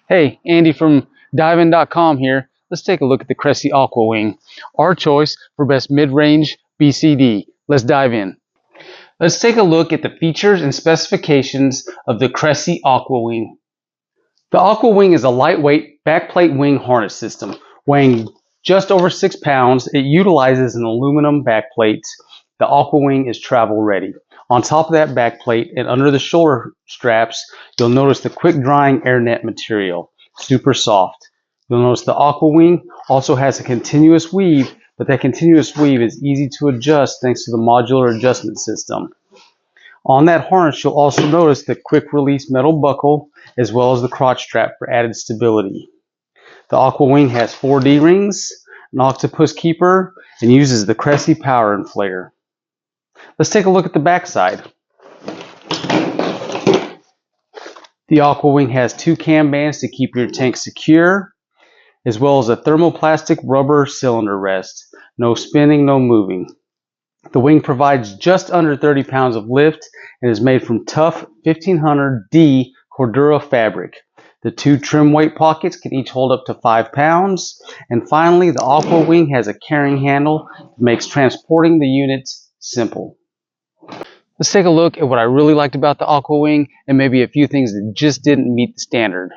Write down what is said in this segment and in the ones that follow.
Hey, Andy from DIVEIN.com here. Let's take a look at the Cressi Aquawing, our choice for best mid-range BCD. Let's dive in. Let's take a look at the features and specifications of the Cressi Aquawing. The Aquawing is a lightweight backplate wing harness system. Weighing just over 6 pounds, it utilizes an aluminum backplate. The Aquawing is travel ready. On top of that backplate and under the shoulder straps, you'll notice the quick drying air net material, super soft. You'll notice the Aquawing also has a continuous weave, but that continuous weave is easy to adjust thanks to the modular adjustment system. On that harness, you'll also notice the quick release metal buckle as well as the crotch strap for added stability. The Aquawing has 4 D-rings, an octopus keeper, and uses the Cressi power inflator. Let's take a look at the backside. The Aquawing has 2 cam bands to keep your tank secure, as well as a thermoplastic rubber cylinder rest. No spinning, no moving. The wing provides just under 30 pounds of lift and is made from tough 1500D Cordura fabric. The 2 trim weight pockets can each hold up to 5 pounds. And finally, the Aquawing has a carrying handle that makes transporting the units simple. Let's take a look at what I really liked about the Aquawing and maybe a few things that just didn't meet the standard.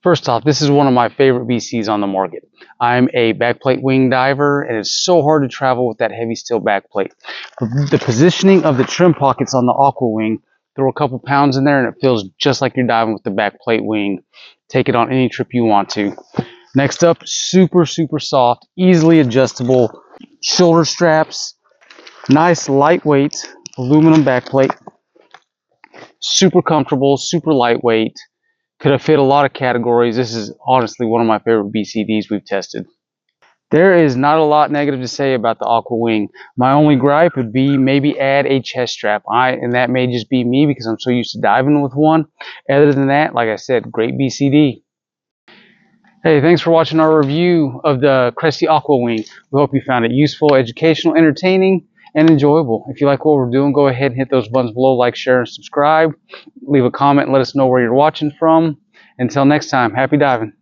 First off, this is one of my favorite BCs on the market. I'm a backplate wing diver and it's so hard to travel with that heavy steel backplate. The positioning of the trim pockets on the Aquawing, throw a couple pounds in there and it feels just like you're diving with the backplate wing. Take it on any trip you want to. Next up, super soft, easily adjustable shoulder straps, nice lightweight aluminum backplate, super comfortable, super lightweight. Could have fit a lot of categories. This is honestly one of my favorite BCDs we've tested. There is not a lot negative to say about the Aquawing. My only gripe would be maybe add a chest strap. And that may just be me because I'm so used to diving with one. Other than that, like I said, great BCD. Hey, thanks for watching our review of the Cressi Aquawing. We hope you found it useful, educational, entertaining, and enjoyable. If you like what we're doing, go ahead and hit those buttons below, like, share, and subscribe. Leave a comment and let us know where you're watching from. Until next time, happy diving.